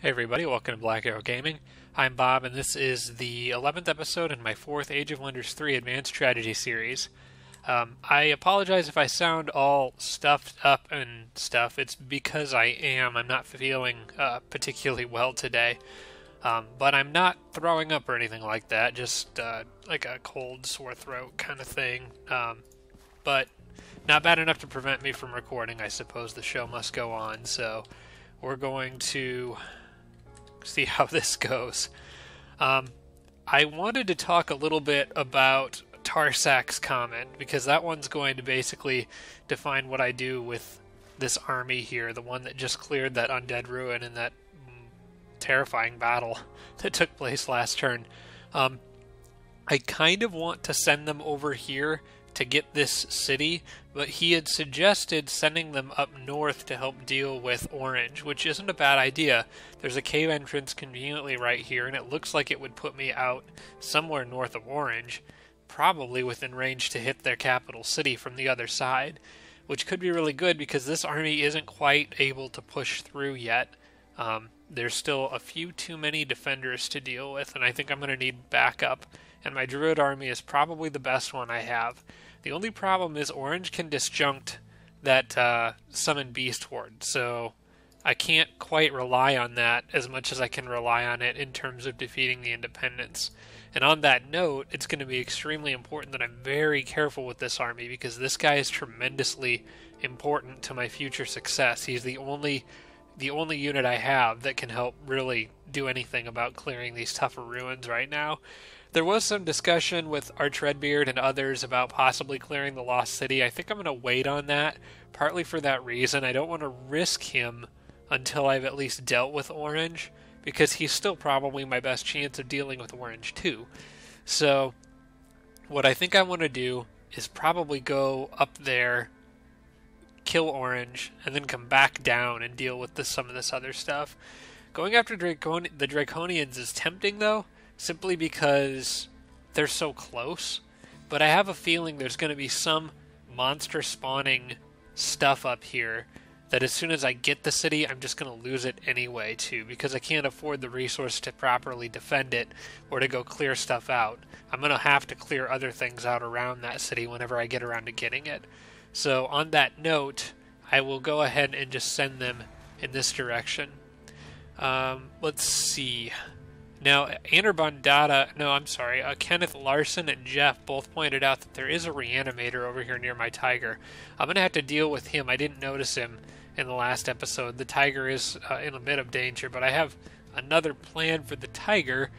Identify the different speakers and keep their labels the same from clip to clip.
Speaker 1: Hey everybody, welcome to Black Arrow Gaming. I'm Bob, and this is the 11th episode in my 4th Age of Wonders 3 Advanced Strategy series. I apologize if I sound all stuffed up and stuff. It's because I am. I'm not feeling particularly well today. But I'm not throwing up or anything like that, just like a cold, sore throat kind of thing. But not bad enough to prevent me from recording. I suppose the show must go on, so we're going to see how this goes. I wanted to talk a little bit about Tarsak's comment, because that one's going to basically define what I do with this army here, the one that just cleared that undead ruin in that terrifying battle that took place last turn. I kind of want to send them over here to get this city, but he had suggested sending them up north to help deal with Orange, which isn't a bad idea. There's a cave entrance conveniently right here, and it looks like it would put me out somewhere north of Orange, probably within range to hit their capital city from the other side, which could be really good because this army isn't quite able to push through yet. There's still a few too many defenders to deal with, and I think I'm going to need backup, and my Druid army is probably the best one I have. The only problem is Orange can disjunct that Summon Beast Horde, so I can't quite rely on that as much as I can rely on it in terms of defeating the Independents. And on that note, it's going to be extremely important that I'm very careful with this army, because this guy is tremendously important to my future success. He's the only unit I have that can help really do anything about clearing these tougher ruins right now. There was some discussion with Arch Redbeard and others about possibly clearing the Lost City. I think I'm going to wait on that, partly for that reason. I don't want to risk him until I've at least dealt with Orange, because he's still probably my best chance of dealing with Orange too. So what I think I want to do is probably go up there, kill Orange, and then come back down and deal with some of this other stuff. Going after the Draconians is tempting, though, simply because they're so close. But I have a feeling there's going to be some monster spawning stuff up here that as soon as I get the city, I'm just going to lose it anyway, too, because I can't afford the resource to properly defend it or to go clear stuff out. I'm going to have to clear other things out around that city whenever I get around to getting it. So on that note, I will go ahead and just send them in this direction. Let's see. Now, Kenneth Larson and Jeff both pointed out that there is a reanimator over here near my tiger. I'm going to have to deal with him. I didn't notice him in the last episode. The tiger is in a bit of danger, but I have another plan for the tiger.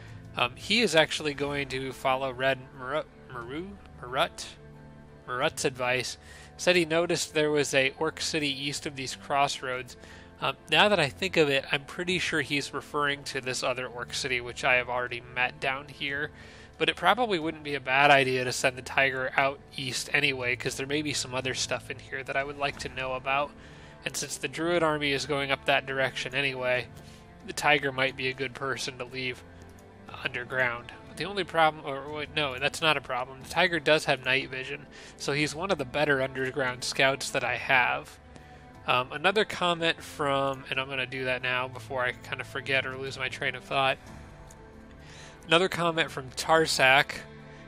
Speaker 1: He is actually going to follow Red Marut's advice. Said he noticed there was a orc city east of these crossroads. Now that I think of it, I'm pretty sure he's referring to this other orc city, which I have already met down here. But it probably wouldn't be a bad idea to send the tiger out east anyway, because there may be some other stuff in here that I would like to know about. And since the Druid army is going up that direction anyway, the tiger might be a good person to leave underground. The only problem, or wait, no, that's not a problem. The tiger does have night vision, so he's one of the better underground scouts that I have. Another comment from, and I'm going to do that now before I kind of forget or lose my train of thought. Another comment from Tarsak.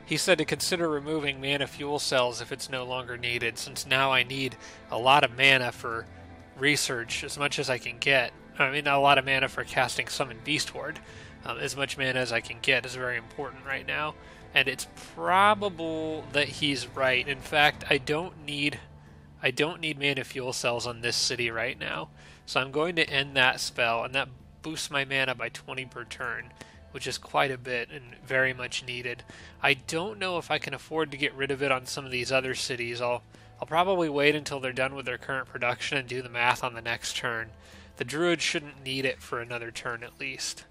Speaker 1: He said to consider removing mana fuel cells if it's no longer needed, since now I need a lot of mana for research, as much as I can get. I mean, a lot of mana for casting Summon Beast Horde. As much mana as I can get is very important right now. And it's probable that he's right. In fact, I don't need mana fuel cells on this city right now. So I'm going to end that spell, and that boosts my mana by 20 per turn, which is quite a bit and very much needed. I don't know if I can afford to get rid of it on some of these other cities. I'll probably wait until they're done with their current production and do the math on the next turn. The Druid shouldn't need it for another turn at least.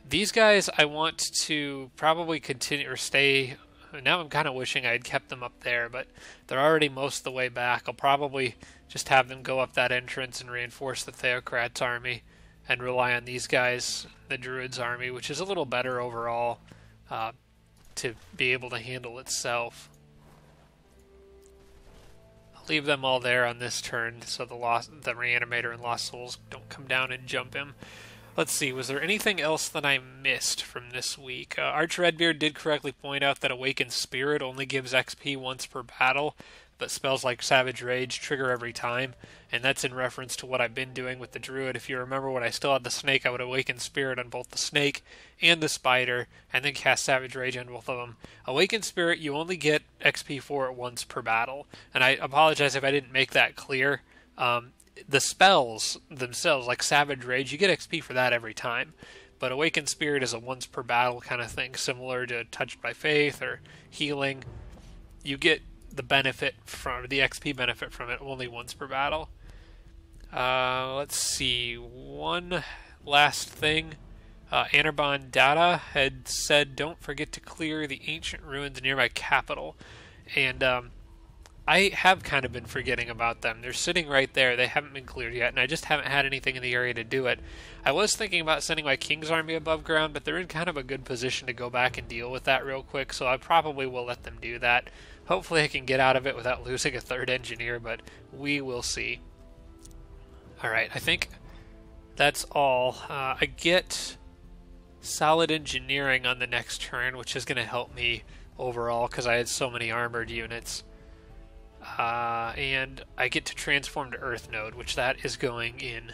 Speaker 1: These guys I want to probably continue or stay. Now I'm kind of wishing I had kept them up there, but they're already most of the way back. I'll probably just have them go up that entrance and reinforce the Theocrats army and rely on these guys, the Druids army, which is a little better overall to be able to handle itself. leave them all there on this turn so the Reanimator and Lost Souls don't come down and jump him. Let's see, was there anything else that I missed from this week? Arch Redbeard did correctly point out that Awakened Spirit only gives XP once per battle, but spells like Savage Rage trigger every time, and that's in reference to what I've been doing with the Druid. If you remember, when I still had the Snake, I would Awaken Spirit on both the Snake and the Spider, and then cast Savage Rage on both of them. Awaken Spirit, you only get XP for it once per battle, and I apologize if I didn't make that clear. The spells themselves, like Savage Rage, you get XP for that every time. But Awakened Spirit is a once per battle kind of thing, similar to Touched by Faith or Healing. You get the benefit from the XP benefit from it only once per battle. Let's see, one last thing. Anirban Data had said, don't forget to clear the ancient ruins near my capital. And I have kind of been forgetting about them. They're sitting right there. They haven't been cleared yet, and I just haven't had anything in the area to do it. I was thinking about sending my King's Army above ground, but they're in kind of a good position to go back and deal with that real quick, so I probably will let them do that. Hopefully I can get out of it without losing a third engineer, but we will see. Alright, I think that's all. I get solid engineering on the next turn, which is going to help me overall because I had so many armored units. And I get to transform to Earth Node, which that is going in.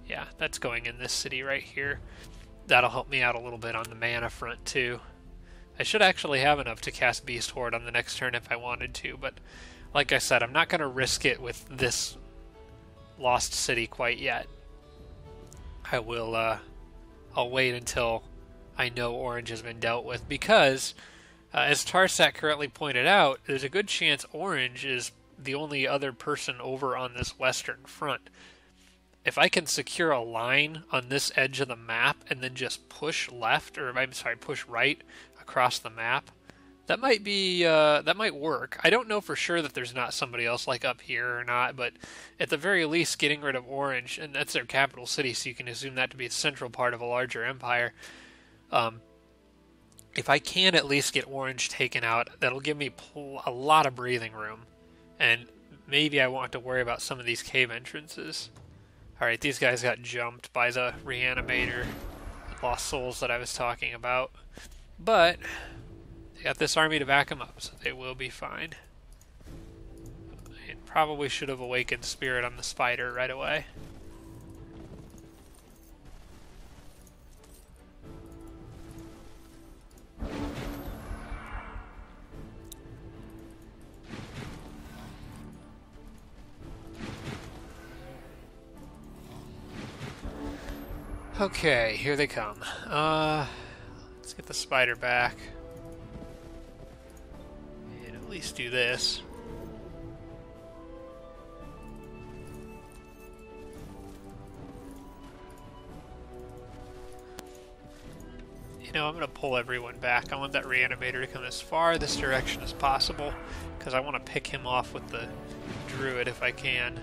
Speaker 1: Yeah, that's going in this city right here. That'll help me out a little bit on the mana front too. I should actually have enough to cast Beast Horde on the next turn if I wanted to, but like I said, I'm not going to risk it with this lost city quite yet. I will, I'll wait until I know Orange has been dealt with, because as Tarsak correctly pointed out, there's a good chance Orange is the only other person over on this western front. If I can secure a line on this edge of the map and then just push left, or I'm sorry, push right across the map, that might be that might work. I don't know for sure that there's not somebody else like up here or not, but at the very least, getting rid of Orange, and that's their capital city, so you can assume that to be a central part of a larger empire. If I can at least get Orange taken out, that'll give me a lot of breathing room, and maybe I won't have to worry about some of these cave entrances. Alright, these guys got jumped by the Reanimator Lost Souls that I was talking about, but they got this army to back them up, so they will be fine. And probably should have Awakened Spirit on the Spider right away. Okay, here they come. Let's get the Spider back. And at least do this. You know, I'm going to pull everyone back. I want that Reanimator to come as far this direction as possible, because I want to pick him off with the Druid if I can.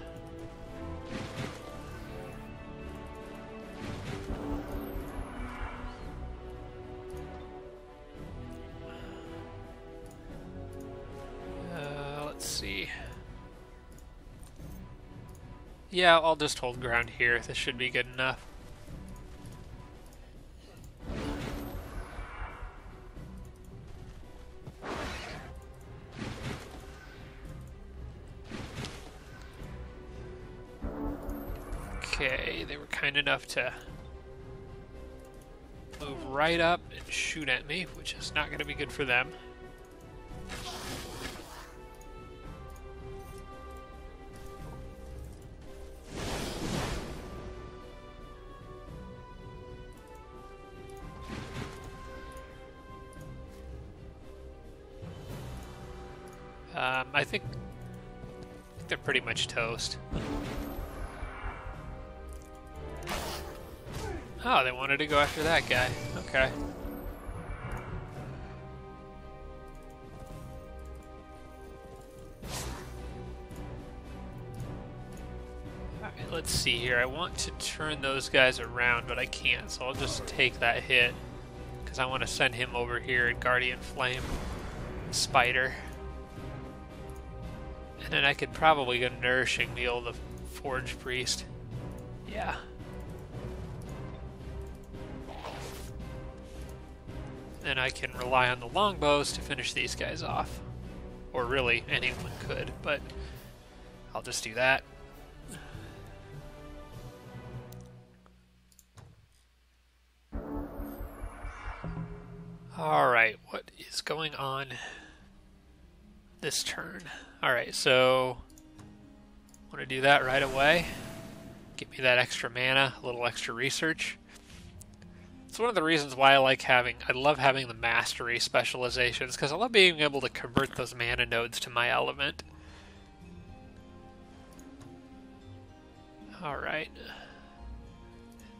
Speaker 1: Let's see. Yeah, I'll just hold ground here. This should be good enough. Okay, they were kind enough to move right up and shoot at me, which is not going to be good for them. I think they're pretty much toast. Oh, they wanted to go after that guy. Okay. Alright, let's see here. I want to turn those guys around, but I can't, so I'll just take that hit, because I want to send him over here and Guardian Flame Spider. And then I could probably go Nourishing Meal the Forge Priest. Yeah. Then I can rely on the longbows to finish these guys off. Or really, anyone could, but I'll just do that. Alright, what is going on this turn? Alright, so I want to do that right away. Get me that extra mana, a little extra research. It's one of the reasons why I love having the mastery specializations, because I love being able to convert those mana nodes to my element. Alright.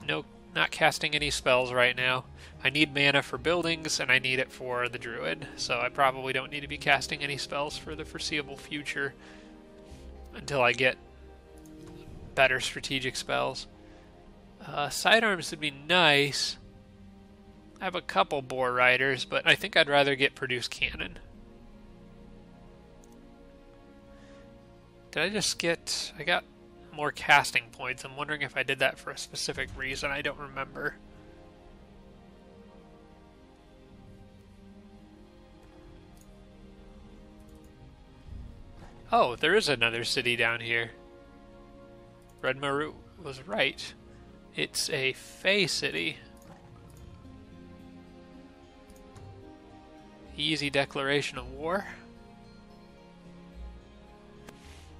Speaker 1: No, not casting any spells right now. I need mana for buildings, and I need it for the druid, so I probably don't need to be casting any spells for the foreseeable future until I get better strategic spells. Sidearms would be nice. I have a couple boar riders, but I think I'd rather get Produce Cannon. Did I just get... I got more casting points. I'm wondering if I did that for a specific reason. I don't remember. Oh, there is another city down here. Red Maru was right. It's a Fey city. Easy declaration of war.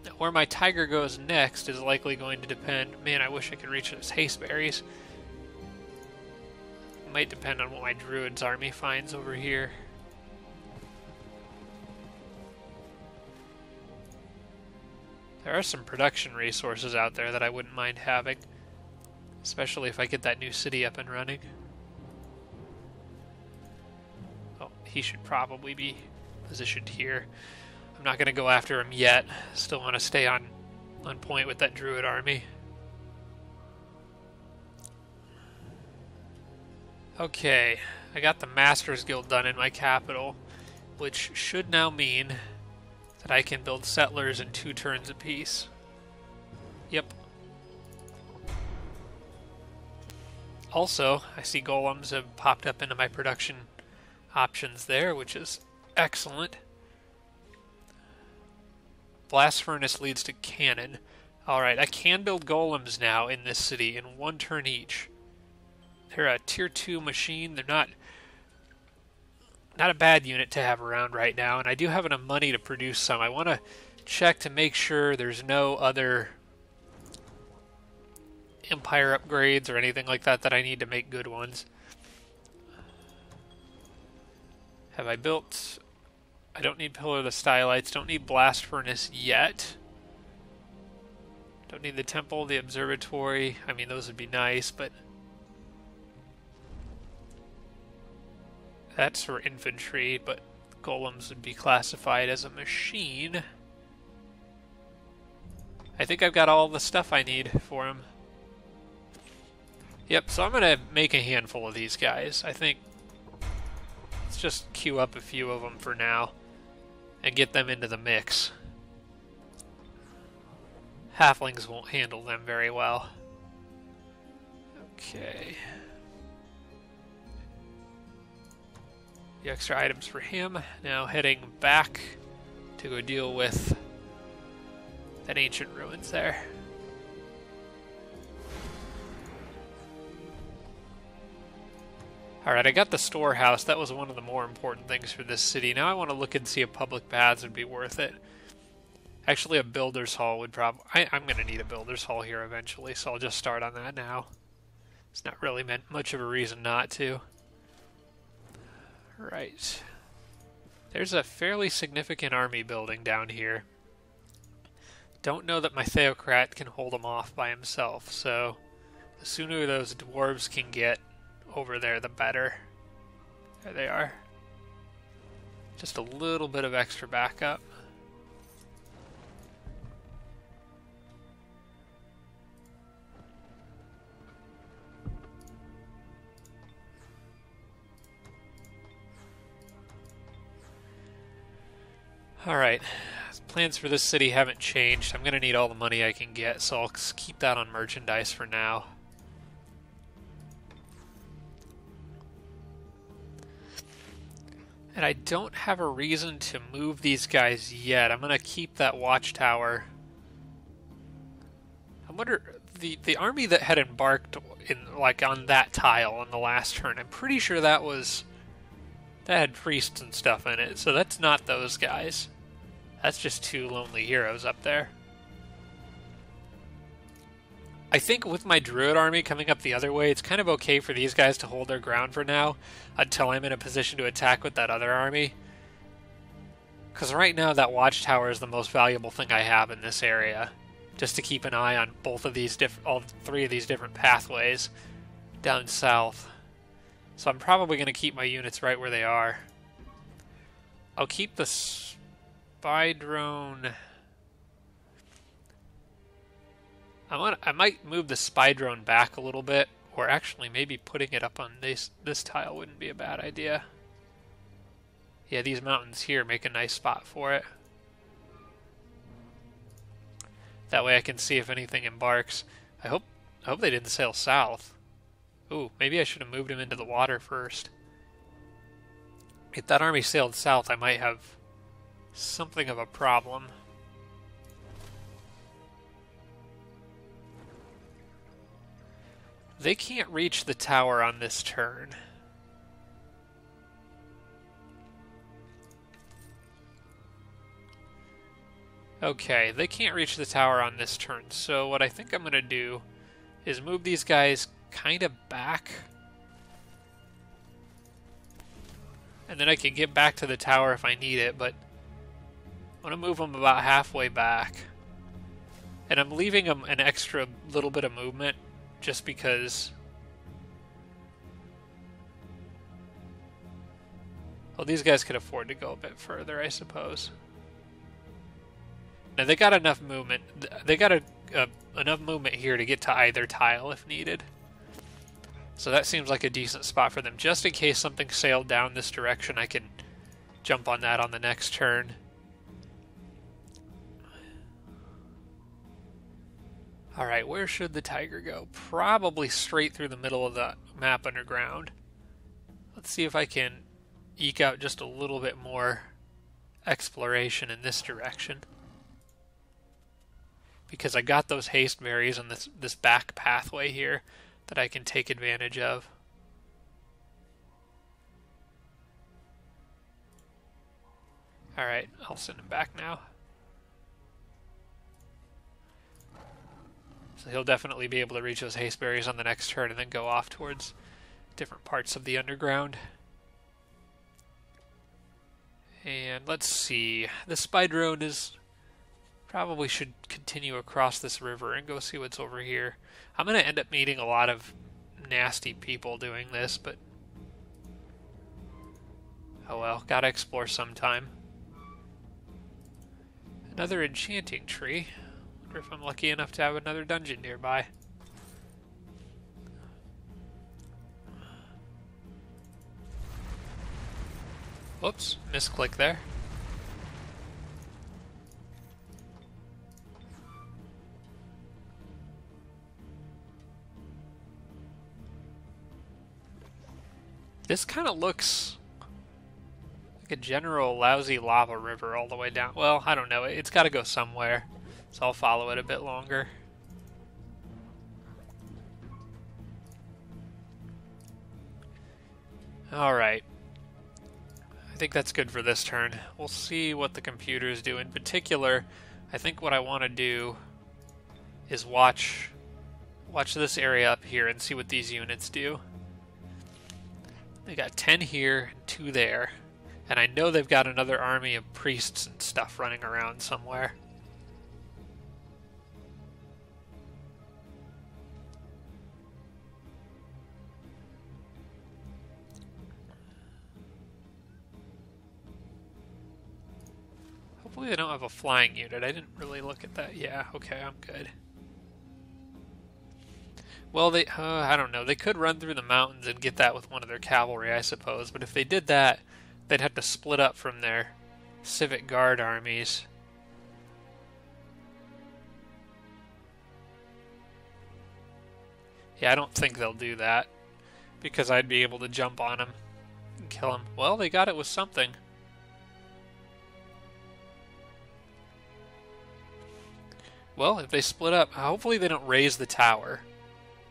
Speaker 1: Now, where my tiger goes next is likely going to depend... Man, I wish I could reach those haste berries. It might depend on what my druid's army finds over here. There are some production resources out there that I wouldn't mind having. Especially if I get that new city up and running. Oh, he should probably be positioned here. I'm not going to go after him yet. Still want to stay on point with that druid army. Okay, I got the Masters Guild done in my capital, which should now mean that I can build settlers in 2 turns apiece. Yep. Also, I see golems have popped up into my production options there, which is excellent. Blast furnace leads to cannon. Alright, I can build golems now in this city in 1 turn each. They're a tier 2 machine. They're not a bad unit to have around right now, and I do have enough money to produce some. I want to check to make sure there's no other empire upgrades or anything like that that I need to make good ones. Have I built... I don't need Pillar of the Stylites, don't need Blast Furnace yet. Don't need the Temple, the Observatory. I mean, those would be nice, but... That's for infantry, but golems would be classified as a machine. I think I've got all the stuff I need for him. Yep, so I'm going to make a handful of these guys. I think let's just queue up a few of them for now and get them into the mix. Halflings won't handle them very well. Okay. The extra items for him. Now heading back to go deal with that ancient ruins there. Alright, I got the storehouse. That was one of the more important things for this city. Now I want to look and see if public baths would be worth it. Actually, a builder's hall would probably... I'm going to need a builder's hall here eventually, so I'll just start on that now. It's not really meant much of a reason not to. Right. There's a fairly significant army building down here. Don't know that my Theocrat can hold him off by himself, so the sooner those dwarves can get over there, the better. There they are. Just a little bit of extra backup. Alright, plans for this city haven't changed. I'm going to need all the money I can get, so I'll keep that on merchandise for now. And I don't have a reason to move these guys yet. I'm going to keep that watchtower. I wonder, the army that had embarked in like on that tile on the last turn, I'm pretty sure that had priests and stuff in it, so that's not those guys. That's just two lonely heroes up there. I think with my druid army coming up the other way, it's kind of okay for these guys to hold their ground for now until I'm in a position to attack with that other army. Because right now that watchtower is the most valuable thing I have in this area. Just to keep an eye on both of these all three of these different pathways down south. So I'm probably going to keep my units right where they are. I'll keep the spy drone. I might move the spy drone back a little bit, or actually maybe putting it up on this tile wouldn't be a bad idea. Yeah, these mountains here make a nice spot for it. That way I can see if anything embarks. I hope they didn't sail south. Ooh, maybe I should have moved him into the water first. If that army sailed south, I might have something of a problem. They can't reach the tower on this turn. Okay, they can't reach the tower on this turn, so what I think I'm going to do is move these guys kind of back. And then I can get back to the tower if I need it, but I'm going to move them about halfway back. And I'm leaving them an extra little bit of movement just because... Well, these guys could afford to go a bit further, I suppose. Now, they got enough movement. They got enough movement here to get to either tile if needed. So that seems like a decent spot for them. Just in case something sailed down this direction, I can jump on that on the next turn. Alright, where should the tiger go? Probably straight through the middle of the map underground. Let's see if I can eke out just a little bit more exploration in this direction. Because I got those haste berries on this back pathway here that I can take advantage of. Alright, I'll send him back now. So he'll definitely be able to reach those haste berries on the next turn and then go off towards different parts of the underground. And let's see. The spy drone probably should continue across this river and go see what's over here. I'm going to end up meeting a lot of nasty people doing this, but oh well, gotta explore sometime. Another enchanting tree. Wonder if I'm lucky enough to have another dungeon nearby. Whoops, misclick there. This kind of looks like a general lousy lava river all the way down. Well, I don't know. It's got to go somewhere, so I'll follow it a bit longer. Alright. I think that's good for this turn. We'll see what the computers do. In particular, I think what I want to do is watch this area up here and see what these units do. They got 10 here and 2 there. And I know they've got another army of priests and stuff running around somewhere. Hopefully they don't have a flying unit. I didn't really look at that. Yeah, okay, I'm good. Well, I don't know. They could run through the mountains and get that with one of their cavalry, I suppose. But if they did that, they'd have to split up from their civic guard armies. Yeah, I don't think they'll do that, because I'd be able to jump on him and kill him. Well, they got it with something. Well, if they split up, hopefully they don't raise the tower.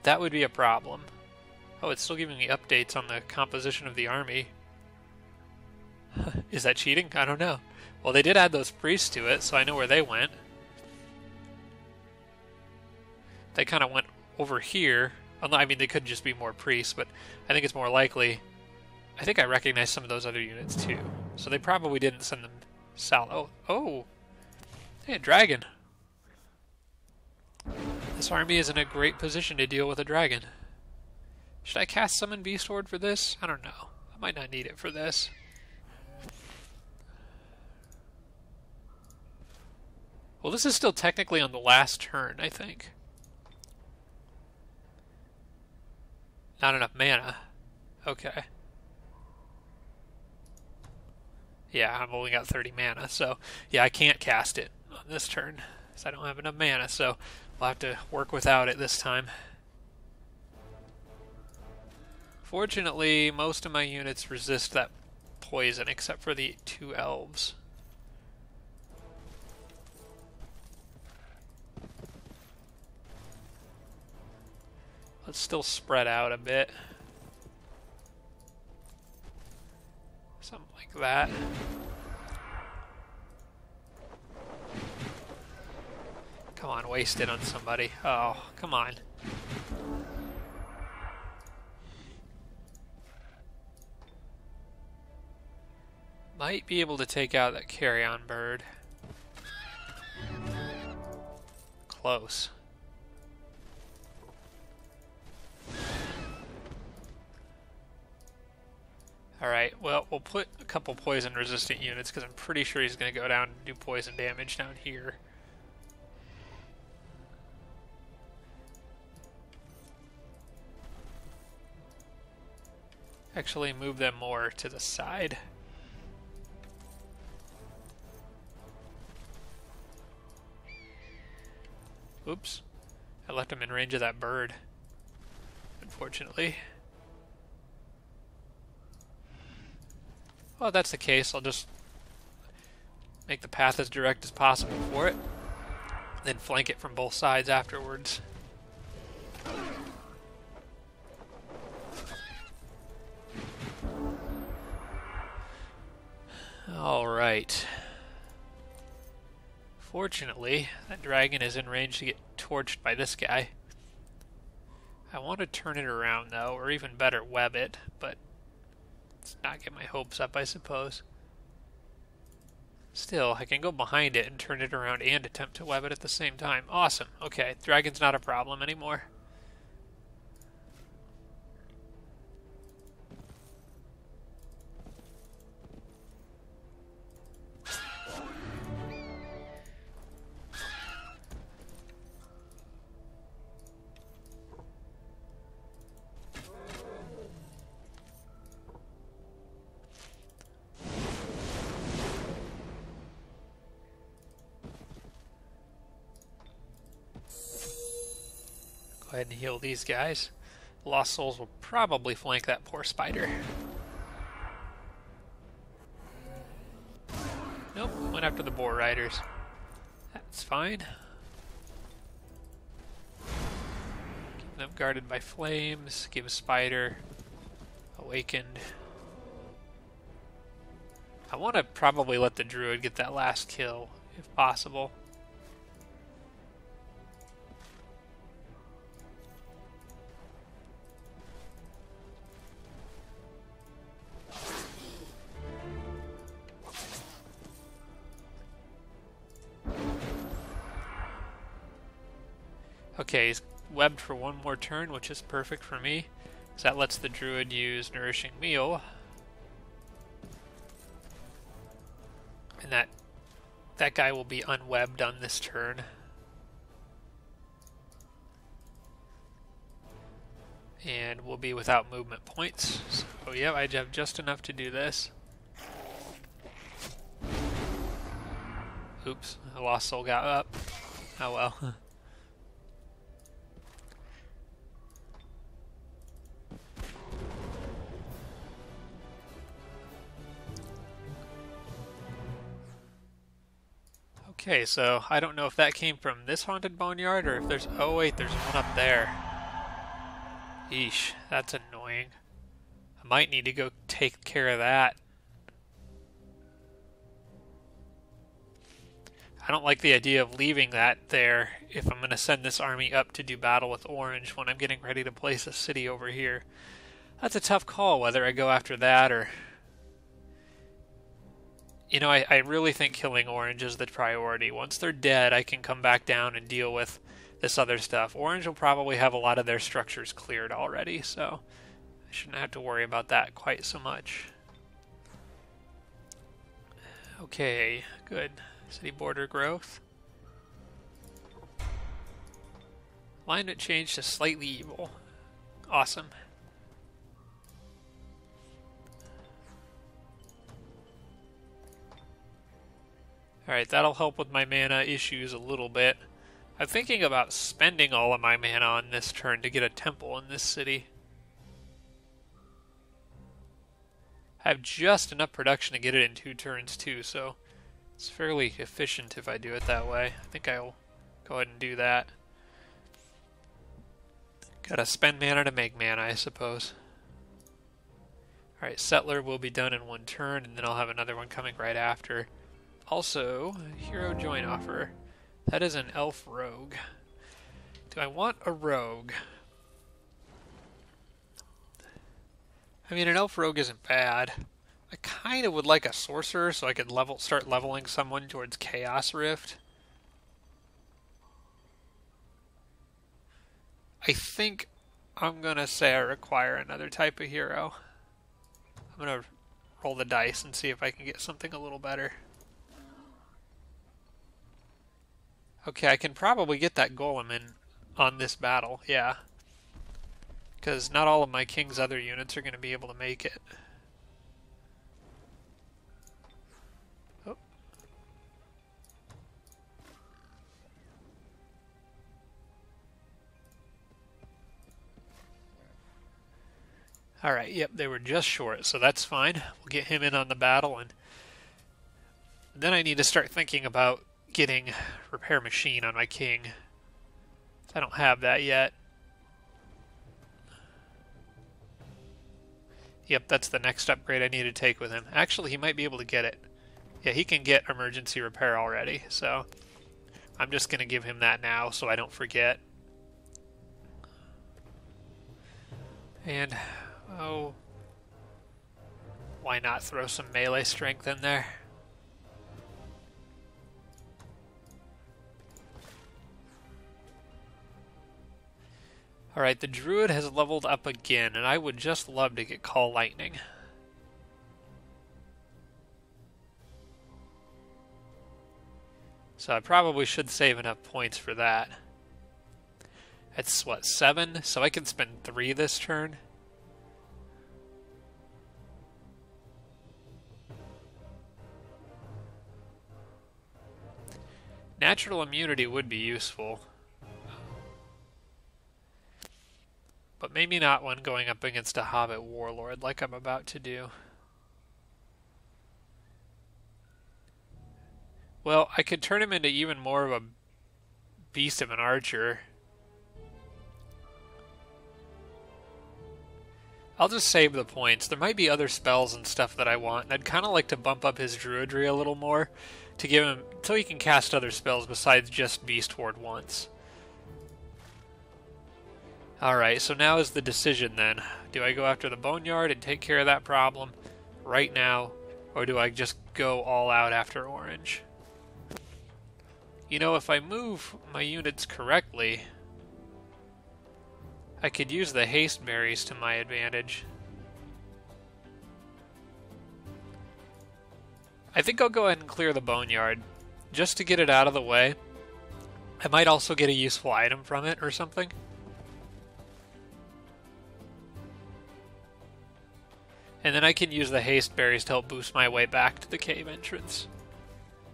Speaker 1: That would be a problem. Oh, it's still giving me updates on the composition of the army. Is that cheating? I don't know. Well, they did add those priests to it, so I know where they went. They kind of went over here. I mean, they could just be more priests, but I think it's more likely. I think I recognize some of those other units too. So they probably didn't send them south. Oh. Hey, a dragon. This army is in a great position to deal with a dragon. Should I cast Summon Beast Horde for this? I don't know. I might not need it for this. Well, this is still technically on the last turn, I think. Not enough mana. Okay. Yeah, I've only got 30 mana, so yeah, I can't cast it on this turn, because I don't have enough mana, so we'll have to work without it this time. Fortunately, most of my units resist that poison, except for the 2 elves. Let's still spread out a bit. Something like that. Come on, waste it on somebody. Oh, come on. Might be able to take out that carrion bird. Close. Alright, well, we'll put a couple poison-resistant units, because I'm pretty sure he's going to go down and do poison damage down here. Actually, move them more to the side. Oops. I left him in range of that bird, unfortunately. Well, if that's the case, I'll just make the path as direct as possible for it, then flank it from both sides afterwards. Alright. Fortunately, that dragon is in range to get torched by this guy. I want to turn it around, though, or even better, web it, but let's not get my hopes up, I suppose. Still, I can go behind it and turn it around and attempt to web it at the same time. Awesome. Okay, dragon's not a problem anymore. Go ahead and heal these guys. Lost Souls will probably flank that poor spider. Nope, went after the Boar Riders. That's fine. Keep them guarded by flames. Give a spider awakened. I want to probably let the druid get that last kill, if possible. Okay, he's webbed for one more turn, which is perfect for me, because that lets the druid use Nourishing Meal. And that guy will be unwebbed on this turn. And we'll be without movement points. So yeah, I have just enough to do this. Oops, a Lost Soul got up. Oh well. Okay, so I don't know if that came from this haunted boneyard or if there's... Oh wait, there's one up there. Eesh, that's annoying. I might need to go take care of that. I don't like the idea of leaving that there if I'm going to send this army up to do battle with Orange when I'm getting ready to place a city over here. That's a tough call whether I go after that or... You know, I really think killing Orange is the priority. Once they're dead, I can come back down and deal with this other stuff. Orange will probably have a lot of their structures cleared already, so I shouldn't have to worry about that quite so much. Okay, good. City border growth. Alignment changed to slightly evil. Awesome. Alright, that'll help with my mana issues a little bit. I'm thinking about spending all of my mana on this turn to get a temple in this city. I have just enough production to get it in 2 turns too, so it's fairly efficient if I do it that way. I think I'll go ahead and do that. Gotta spend mana to make mana, I suppose. Alright, Settler will be done in 1 turn, and then I'll have another one coming right after. Also, hero join offer. That is an elf rogue. Do I want a rogue? I mean, an elf rogue isn't bad. I kind of would like a sorcerer so I could start leveling someone towards Chaos Rift. I think I'm going to say I require another type of hero. I'm going to roll the dice and see if I can get something a little better. Okay, I can probably get that golem in on this battle, yeah. Because not all of my king's other units are going to be able to make it. Oh. Alright, yep, they were just short, so that's fine. We'll get him in on the battle, and then I need to start thinking about getting repair machine on my king. I don't have that yet. Yep, that's the next upgrade I need to take with him. Actually, he might be able to get it. Yeah, he can get emergency repair already, so I'm just going to give him that now so I don't forget. And, oh, why not throw some melee strength in there? Alright, the druid has leveled up again, and I would just love to get Call Lightning. So I probably should save enough points for that. That's, what, 7? So I can spend 3 this turn. Natural immunity would be useful. But maybe not when going up against a Hobbit Warlord like I'm about to do. Well, I could turn him into even more of a beast of an archer. I'll just save the points. There might be other spells and stuff that I want, and I'd kind of like to bump up his druidry a little more to give him, so he can cast other spells besides just Beast Horde once. Alright, so now is the decision then. Do I go after the Boneyard and take care of that problem right now, or do I just go all out after Orange? You know, if I move my units correctly, I could use the haste berries to my advantage. I think I'll go ahead and clear the Boneyard, just to get it out of the way. I might also get a useful item from it or something. And then I can use the haste berries to help boost my way back to the cave entrance.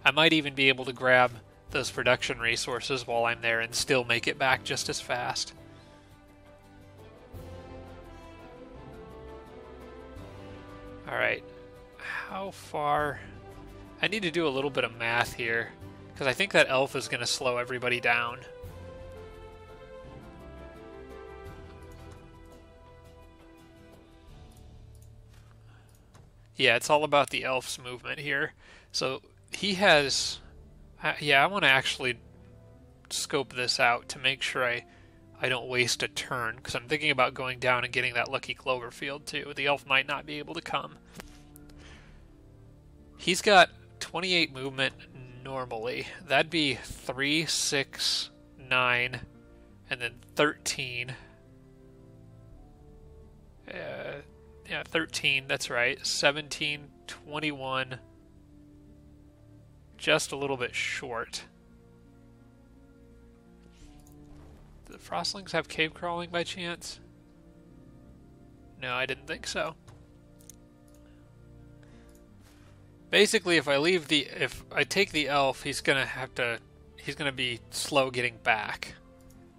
Speaker 1: I might even be able to grab those production resources while I'm there and still make it back just as fast. Alright, how far... I need to do a little bit of math here, Because I think that elf is going to slow everybody down. Yeah, it's all about the elf's movement here. So he has... yeah, I want to actually scope this out to make sure I don't waste a turn, because I'm thinking about going down and getting that lucky clover field too. The elf might not be able to come. He's got 28 movement normally. That'd be 3, 6, 9, and then 13. Yeah, 13, that's right. 17, 21. Just a little bit short. Do the frostlings have cave crawling by chance? No, I didn't think so. Basically, if I take the elf, he's gonna be slow getting back.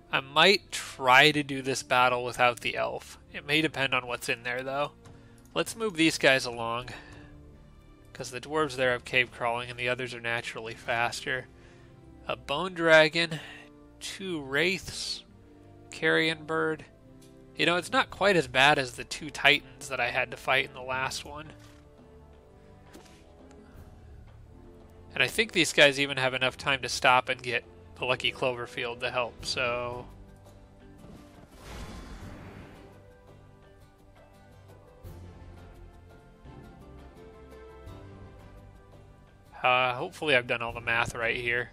Speaker 1: I might try to do this battle without the elf. It may depend on what's in there, though. Let's move these guys along, because the dwarves there have cave crawling and the others are naturally faster. A bone dragon, 2 wraiths, carrion bird. You know, it's not quite as bad as the 2 titans that I had to fight in the last one. And I think these guys even have enough time to stop and get the lucky clover field to help, so... hopefully I've done all the math right here.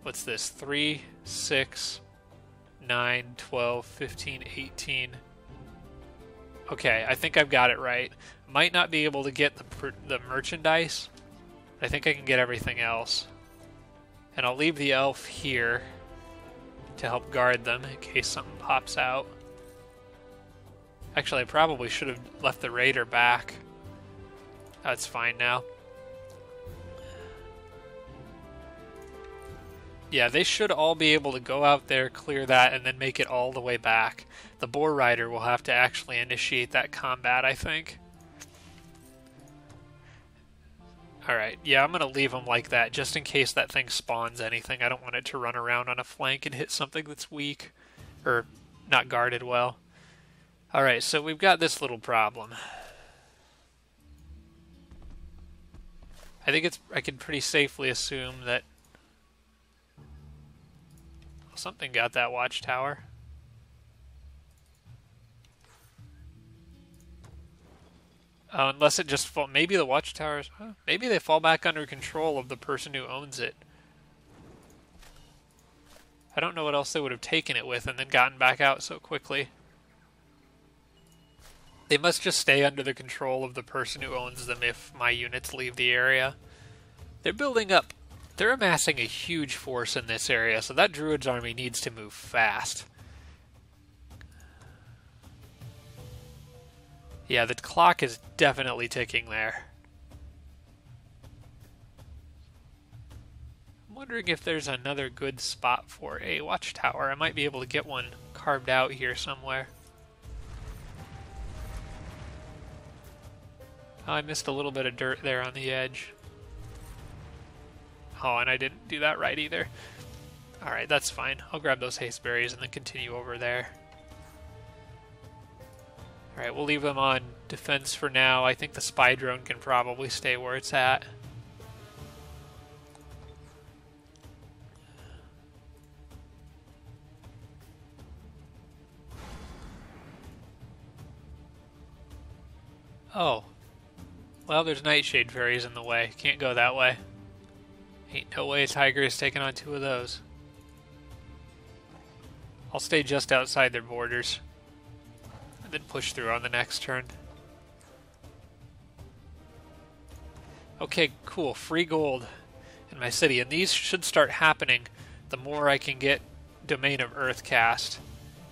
Speaker 1: What's this? 3, 6, 9, 12, 15, 18. Okay, I think I've got it right. Might not be able to get the merchandise, but I think I can get everything else. And I'll leave the elf here to help guard them in case something pops out. Actually, I probably should have left the raider back. That's fine now. Yeah, they should all be able to go out there, clear that, and then make it all the way back. The boar rider will have to actually initiate that combat, I think. Alright, yeah, I'm going to leave them like that, just in case that thing spawns anything. I don't want it to run around on a flank and hit something that's weak, or not guarded well. Alright, so we've got this little problem. I think I can pretty safely assume that something got that watchtower. Unless it just fall. Maybe the watchtowers. Maybe they fall back under control of the person who owns it. I don't know what else they would have taken it with and then gotten back out so quickly. They must just stay under the control of the person who owns them if my units leave the area. They're building up. They're amassing a huge force in this area, so that druid's army needs to move fast. Yeah, the clock is definitely ticking there. I'm wondering if there's another good spot for a watchtower. I might be able to get one carved out here somewhere. Oh, I missed a little bit of dirt there on the edge. Oh, and I didn't do that right either. Alright, that's fine. I'll grab those haste berries and then continue over there. Alright, we'll leave them on defense for now. I think the spy drone can probably stay where it's at. Oh. Well, there's nightshade fairies in the way. Can't go that way. Ain't no way Tiger is taking on 2 of those. I'll stay just outside their borders. And then push through on the next turn. Okay, cool. Free gold in my city. And these should start happening the more I can get Domain of Earth cast.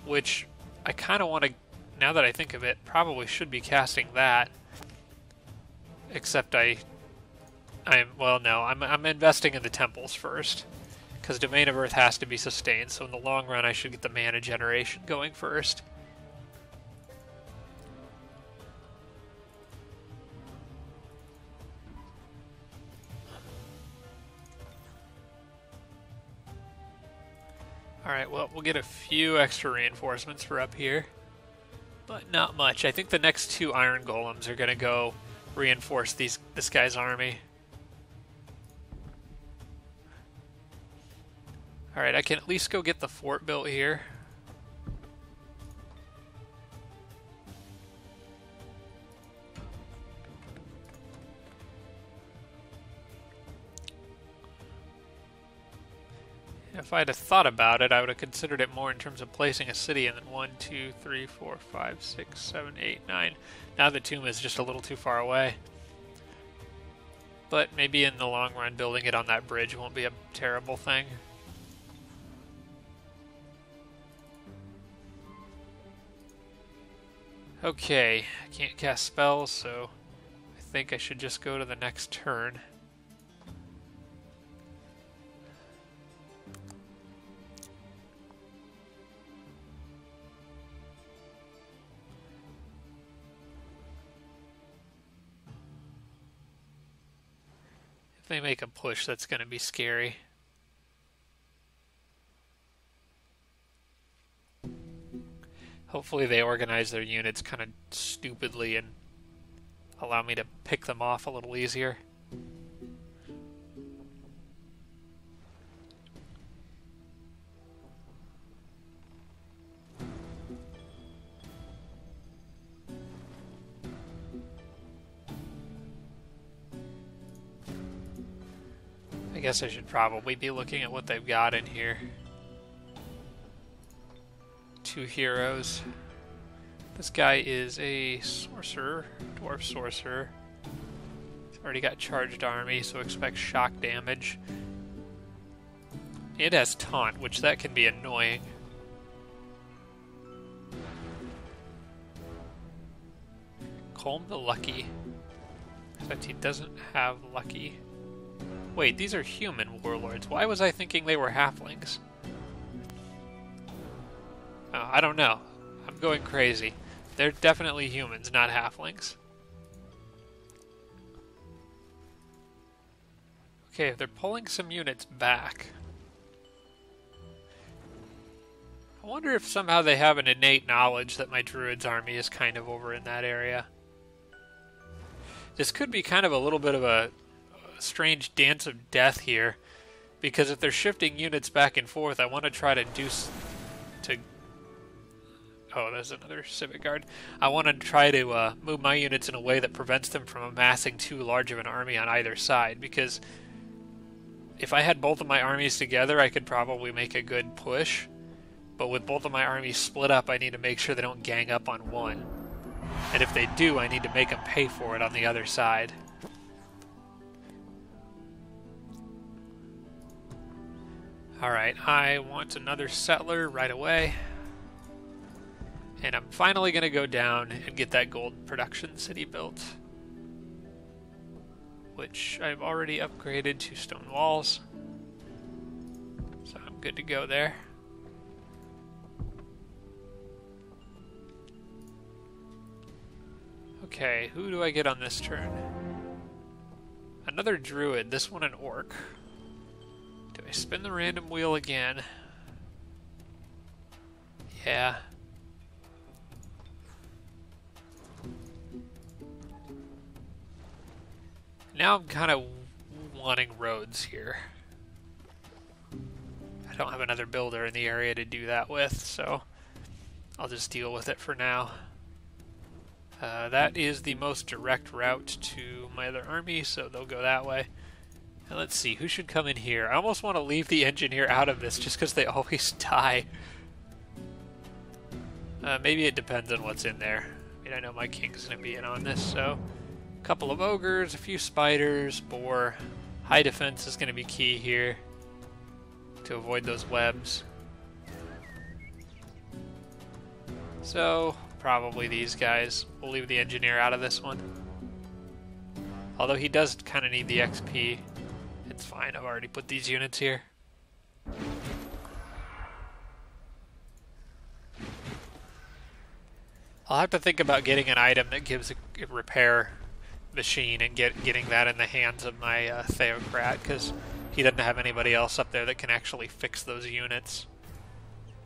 Speaker 1: Which I kind of want to, now that I think of it, probably should be casting that. Except well, no, I'm investing in the temples first. Because Domain of Earth has to be sustained, so in the long run I should get the mana generation going first. Alright, well, we'll get a few extra reinforcements for up here, but not much. I think the next 2 iron golems are going to go reinforce this guy's army. Alright, I can at least go get the fort built here. If I had thought about it, I would have considered it more in terms of placing a city and then 1, 2, 3, 4, 5, 6, 7, 8, 9. Now the tomb is just a little too far away. But maybe in the long run, building it on that bridge won't be a terrible thing. Okay, I can't cast spells, so I think I should just go to the next turn. If they make a push, that's going to be scary. Hopefully they organize their units kind of stupidly and allow me to pick them off a little easier. I guess I should probably be looking at what they've got in here. 2 heroes. This guy is a sorcerer, dwarf sorcerer. He's already got charged army, so expect shock damage. It has taunt, which that can be annoying. Colm the Lucky. Except he doesn't have Lucky. Wait, these are human warlords. Why was I thinking they were halflings? Oh, I don't know. I'm going crazy. They're definitely humans, not halflings. Okay, if they're pulling some units back. I wonder if somehow they have an innate knowledge that my druid's army is kind of over in that area. This could be kind of a little bit of a strange dance of death here, because if they're shifting units back and forth, I want to try to oh, there's another civic guard. I want to try to move my units in a way that prevents them from amassing too large of an army on either side, because if I had both of my armies together, I could probably make a good push, but with both of my armies split up, I need to make sure they don't gang up on one. And if they do, I need to make them pay for it on the other side. Alright, I want another settler right away. And I'm finally going to go down and get that gold production city built, which I've already upgraded to stone walls. So I'm good to go there. Okay, who do I get on this turn? Another druid, this one an orc. Do I spin the random wheel again? Yeah. Now I'm kind of wanting roads here. I don't have another builder in the area to do that with, so I'll just deal with it for now. That is the most direct route to my other army, so they'll go that way. And let's see, who should come in here? I almost want to leave the engineer out of this just because they always die. Maybe it depends on what's in there. I mean, I know my king's going to be in on this, so... A couple of ogres, a few spiders, boar. High defense is going to be key here to avoid those webs. So, probably these guys. We'll leave the engineer out of this one. Although he does kind of need the XP. It's fine, I've already put these units here. I'll have to think about getting an item that gives a repair machine and getting that in the hands of my Theocrat, because he doesn't have anybody else up there that can actually fix those units.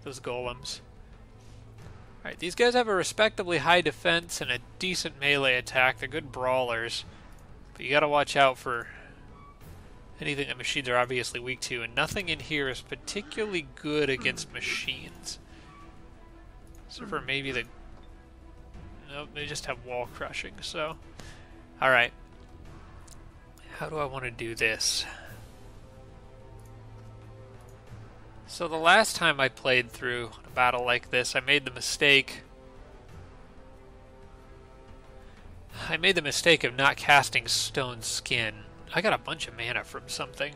Speaker 1: those golems. Alright, these guys have a respectably high defense and a decent melee attack. They're good brawlers. But you gotta watch out for anything that machines are obviously weak to, and nothing in here is particularly good against machines. Except for maybe the... Nope, they just have wall crushing, so... Alright. How do I want to do this? So the last time I played through a battle like this, I made the mistake... of not casting Stone Skin. I got a bunch of mana from something.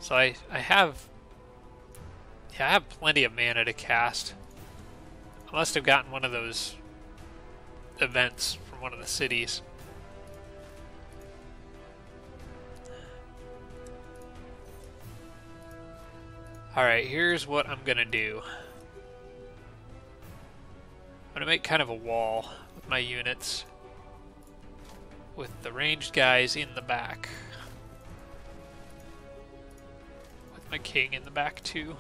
Speaker 1: So I have... Yeah, I have plenty of mana to cast. I must have gotten one of those events from one of the cities. Alright, here's what I'm gonna do. I'm gonna make kind of a wall with my units, with the ranged guys in the back. With my king in the back too.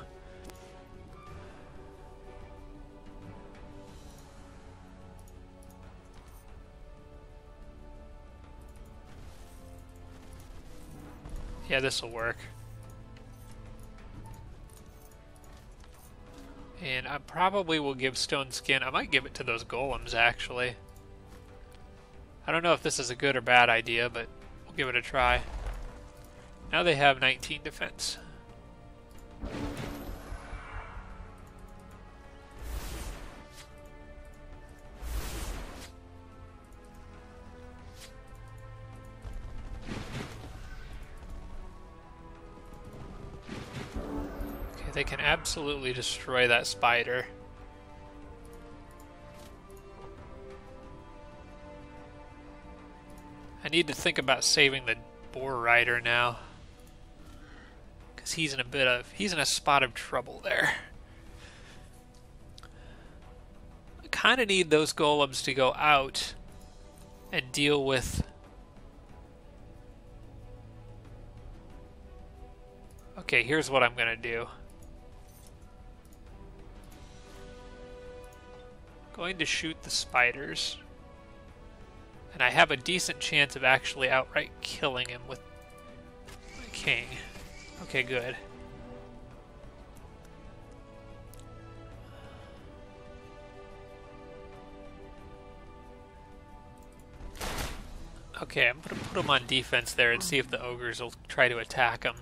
Speaker 1: Yeah, this'll work. And I probably will give Stone Skin. I might give it to those golems, actually. I don't know if this is a good or bad idea, but we'll give it a try. Now they have 19 defense. They can absolutely destroy that spider. I need to think about saving the boar rider now, because he's in a spot of trouble there. I kind of need those golems to go out and deal with... Okay, here's what I'm gonna do. Going to shoot the spiders, and I have a decent chance of actually outright killing him with my king. Okay, good. Okay, I'm gonna put him on defense there and see if the ogres will try to attack him.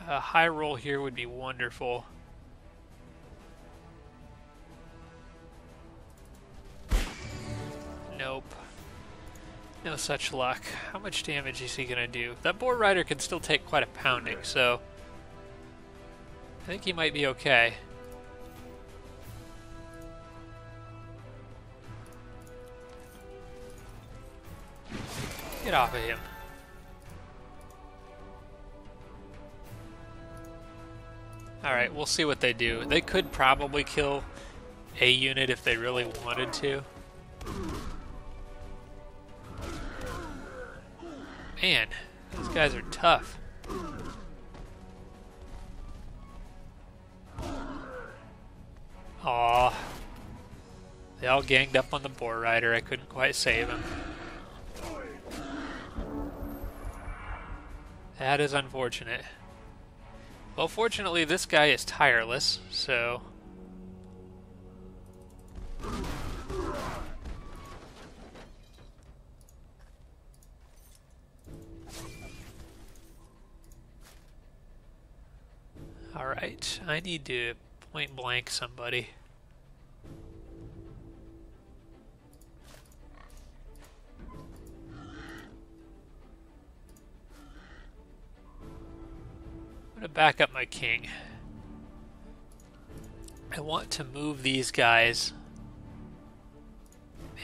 Speaker 1: A high roll here would be wonderful. Nope. No such luck. How much damage is he gonna do? That boar rider can still take quite a pounding, so I think he might be okay. Get off of him. Alright, we'll see what they do. They could probably kill a unit if they really wanted to. Man, these guys are tough. Aw. They all ganged up on the boar rider. I couldn't quite save him. That is unfortunate. Well, fortunately, this guy is tireless, so... Alright, I need to point blank somebody. I'm going to back up my king. I want to move these guys.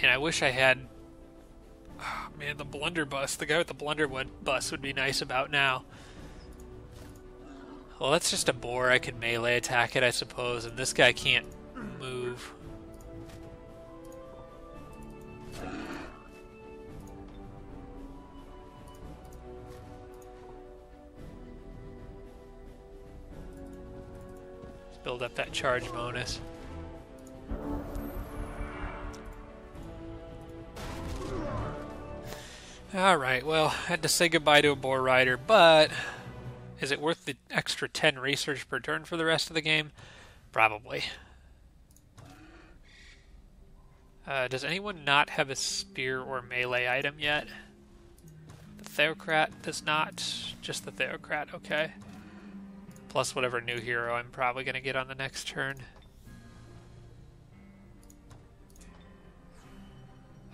Speaker 1: And I wish I had... Oh, man, the blunderbuss. The guy with the blunderbuss would be nice about now. Well, that's just a boar. I could melee attack it, I suppose. And this guy can't move. build up that charge bonus. Alright, well, I had to say goodbye to a Boar Rider, but is it worth the extra 10 research per turn for the rest of the game? Probably. Does anyone not have a spear or melee item yet? The Theocrat does not. Just the Theocrat, okay. Plus whatever new hero I'm probably going to get on the next turn.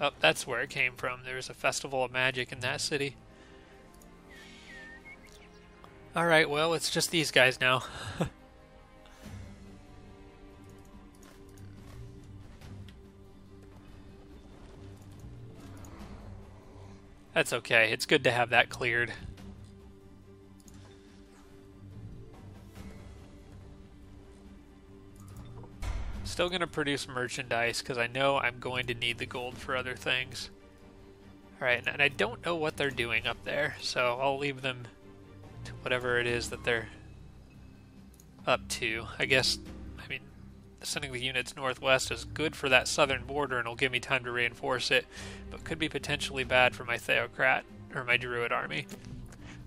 Speaker 1: Oh, that's where it came from. There was a festival of magic in that city. Alright, well, it's just these guys now. That's okay. It's good to have that cleared. Still going to produce merchandise because I know I'm going to need the gold for other things. Alright, and I don't know what they're doing up there, so I'll leave them to whatever it is that they're up to. I guess, I mean, sending the units northwest is good for that southern border and will give me time to reinforce it, but could be potentially bad for my Theocrat, or my Druid army.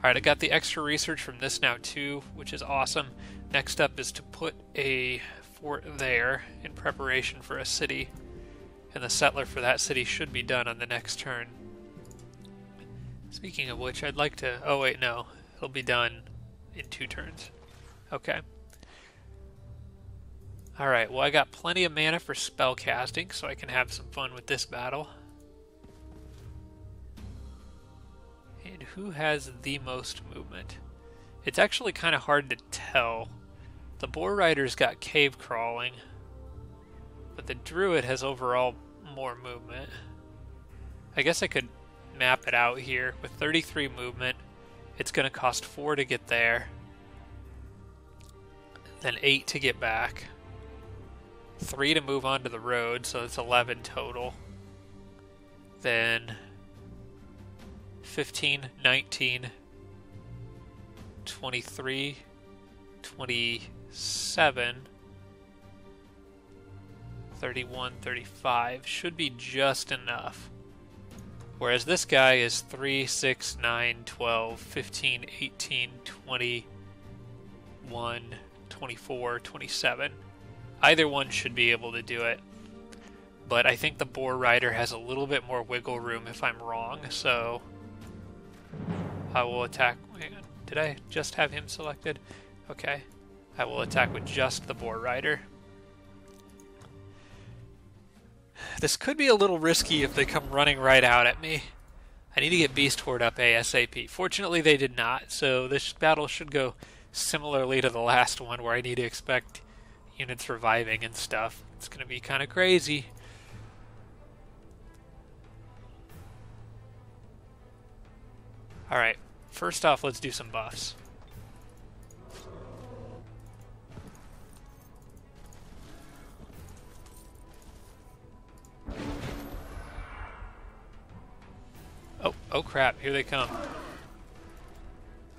Speaker 1: Alright, I got the extra research from this now too, which is awesome. Next up is to put a fort there in preparation for a city, and the settler for that city should be done on the next turn. Speaking of which, I'd like to... oh wait, no. It'll be done in 2 turns. Okay. Alright, well I got plenty of mana for spell casting, so I can have some fun with this battle. And who has the most movement? It's actually kind of hard to tell. The Boar Rider's got cave crawling, but the Druid has overall more movement. I guess I could map it out here. With 33 movement, it's going to cost 4 to get there, then 8 to get back, 3 to move onto the road, so it's 11 total, then 15, 19, 23, 27, 31, 35 should be just enough. Whereas this guy is 3, 6, 9, 12, 15, 18, 21, 24, 27. Either one should be able to do it. But I think the Boar Rider has a little bit more wiggle room if I'm wrong, so I will attack. Hang on, did I just have him selected? Okay. I will attack with just the Boar Rider. This could be a little risky if they come running right out at me. I need to get Beast Horde up ASAP. Fortunately, they did not, so this battle should go similarly to the last one, where I need to expect units reviving and stuff. It's going to be kind of crazy. Alright, first off, let's do some buffs. Oh crap, here they come.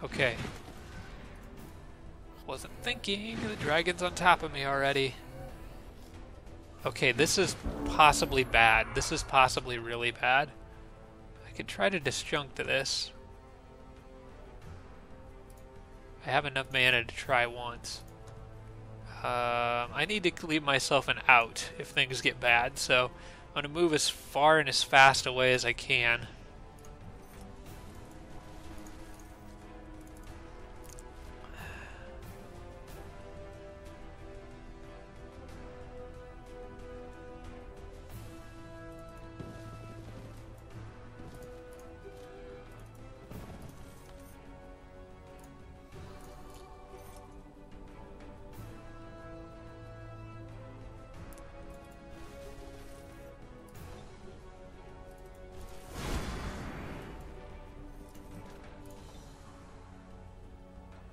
Speaker 1: Okay. Wasn't thinking, the dragon's on top of me already. Okay, this is possibly bad. This is possibly really bad. I could try to disjunct to this. I have enough mana to try once. I need to leave myself an out if things get bad, so I'm going to move as far and as fast away as I can.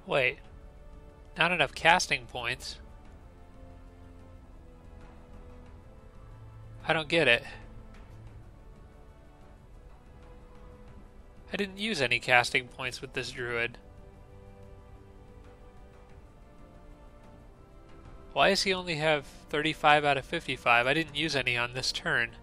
Speaker 1: Wait, not enough casting points? I don't get it. I didn't use any casting points with this druid. Why does he only have 35 out of 55? I didn't use any on this turn.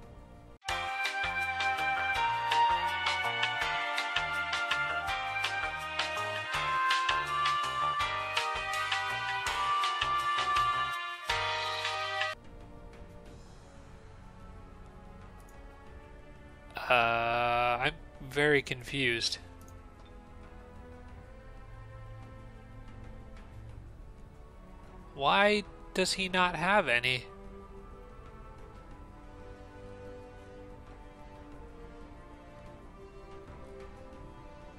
Speaker 1: I'm very confused. Why does he not have any?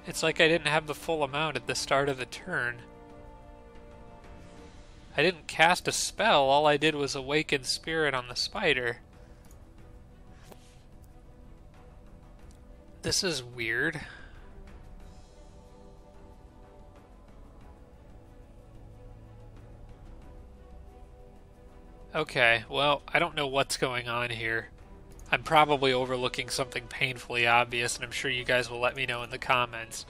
Speaker 1: It's like I didn't have the full amount at the start of the turn. I didn't cast a spell, all I did was awaken spirit on the spider. This is weird. Okay, well, I don't know what's going on here. I'm probably overlooking something painfully obvious, and I'm sure you guys will let me know in the comments.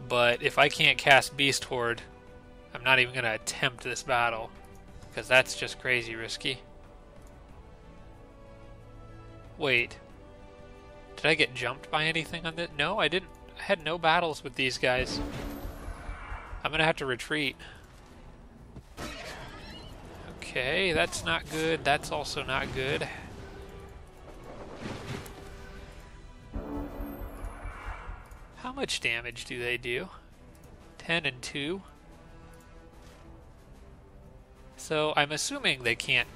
Speaker 1: But if I can't cast Beast Horde, I'm not even going to attempt this battle, because that's just crazy risky. Wait. Did I get jumped by anything on this? No, I didn't. I had no battles with these guys. I'm going to have to retreat. Okay, that's not good. That's also not good. How much damage do they do? 10 and 2. So I'm assuming they can't.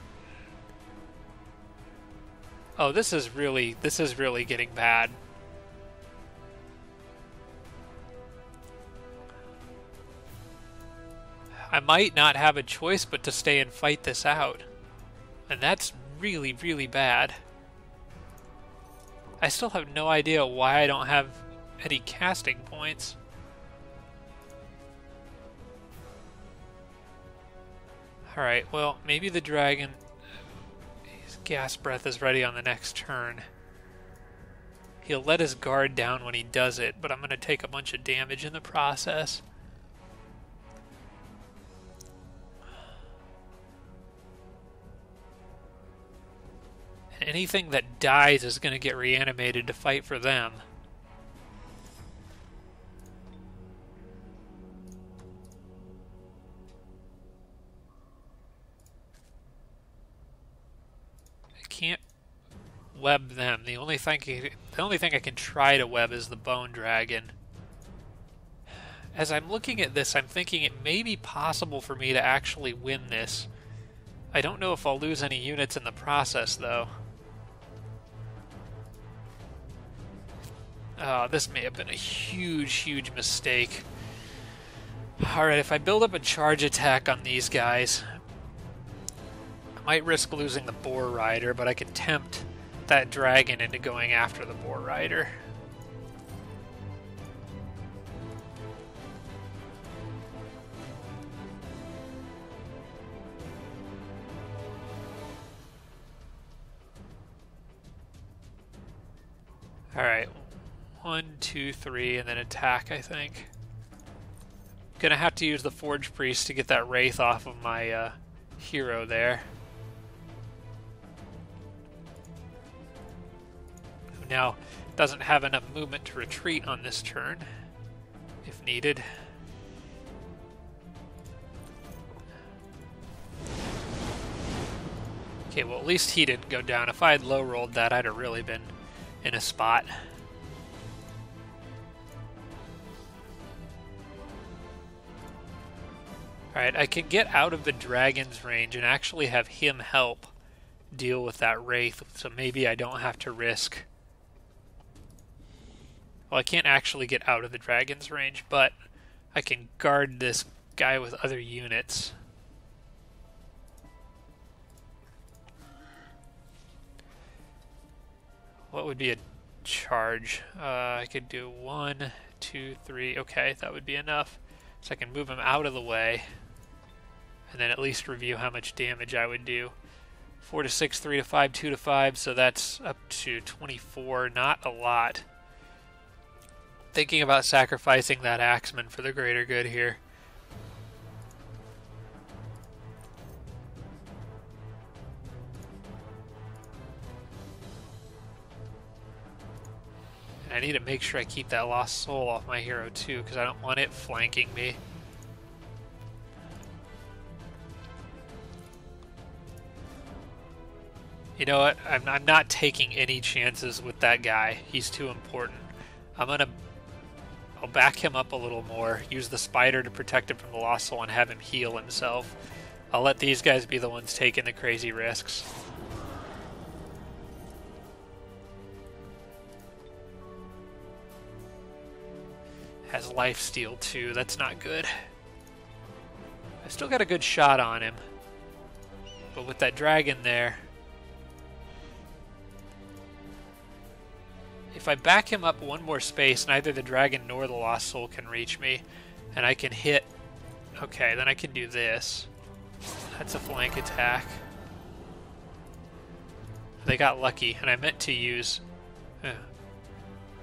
Speaker 1: Oh, this is really getting bad. I might not have a choice but to stay and fight this out. And that's really, really bad. I still have no idea why I don't have any casting points. Alright, well, maybe the dragon... his gas breath is ready on the next turn. He'll let his guard down when he does it, but I'm going to take a bunch of damage in the process. And anything that dies is going to get reanimated to fight for them. Can't web them. The only thing I can try to web is the bone dragon. As I'm looking at this, I'm thinking it may be possible for me to actually win this. I don't know if I'll lose any units in the process, though. This may have been a huge, huge mistake. Alright, if I build up a charge attack on these guys, I might risk losing the Boar Rider, but I can tempt that dragon into going after the Boar Rider. Alright, 1, 2, 3, and then attack, I think. Gonna have to use the Forge Priest to get that Wraith off of my hero there. Who now doesn't have enough movement to retreat on this turn, if needed. Okay, well at least he didn't go down. If I had low-rolled that, I'd have really been in a spot. Alright, I can get out of the dragon's range and actually have him help deal with that Wraith, so maybe I don't have to risk... Well, I can't actually get out of the dragon's range, but I can guard this guy with other units. What would be a charge? I could do 1, 2, 3. Okay, that would be enough. So I can move him out of the way, and then at least review how much damage I would do. 4 to 6, 3 to 5, 2 to 5, so that's up to 24. Not a lot. Thinking about sacrificing that Axeman for the greater good here. need to make sure I keep that lost soul off my hero too, because I don't want it flanking me. You know what? I'm not taking any chances with that guy. He's too important. I'll back him up a little more, use the spider to protect him from the lost soul, and have him heal himself. I'll let these guys be the ones taking the crazy risks. Has lifesteal too, that's not good. I still got a good shot on him. But with that dragon there, if I back him up one more space, neither the dragon nor the lost soul can reach me, and I can hit... Okay, then I can do this. That's a flank attack. They got lucky, and I meant to use... I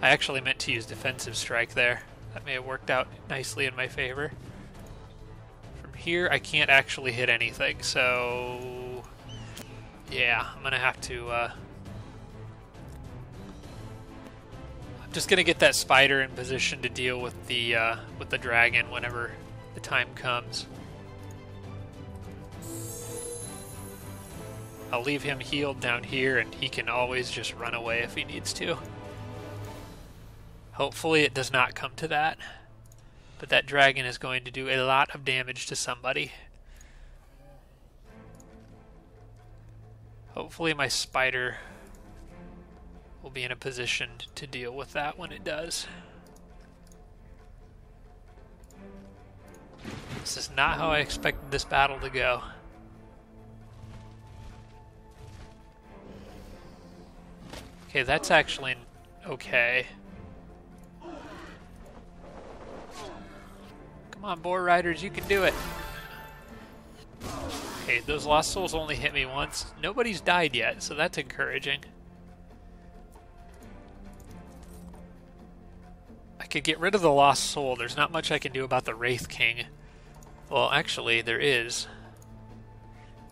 Speaker 1: actually meant to use defensive strike there. That may have worked out nicely in my favor. From here, I can't actually hit anything, so... Yeah, I'm gonna have to... I'm just gonna get that spider in position to deal with the dragon whenever the time comes. I'll leave him healed down here, and he can always just run away if he needs to. Hopefully it does not come to that, but that dragon is going to do a lot of damage to somebody. Hopefully my spider will be in a position to deal with that when it does. This is not how I expected this battle to go. Okay, that's actually okay. Come on, boar riders, you can do it. Okay, those lost souls only hit me once. Nobody's died yet, so that's encouraging. I could get rid of the lost soul. There's not much I can do about the Wraith King. Well, actually, there is.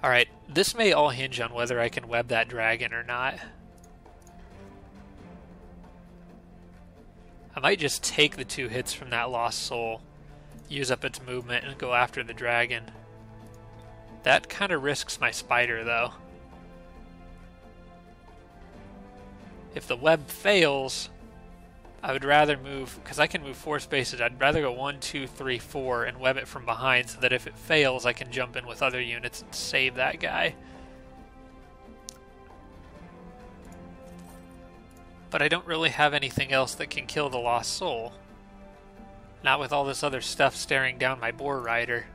Speaker 1: Alright, this may all hinge on whether I can web that dragon or not. I might just take the 2 hits from that lost soul, use up its movement, and go after the dragon. That kind of risks my spider, though. If the web fails, I would rather move, because I can move 4 spaces, I'd rather go 1, 2, 3, 4 and web it from behind so that if it fails, I can jump in with other units and save that guy. But I don't really have anything else that can kill the lost soul. Not with all this other stuff staring down my boar rider.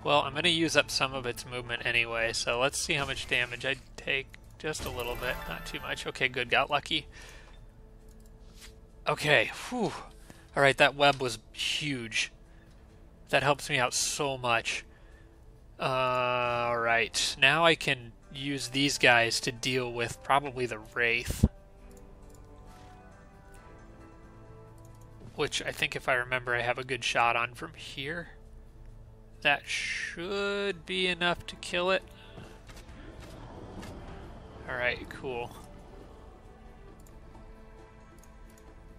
Speaker 1: Well, I'm going to use up some of its movement anyway, so let's see how much damage I take. Just a little bit, not too much. Okay, good, got lucky. Okay, whew. Alright, that web was huge. That helps me out so much. Alright, now I can use these guys to deal with probably the Wraith. Which I think, if I remember, I have a good shot on from here. That should be enough to kill it. Alright, cool.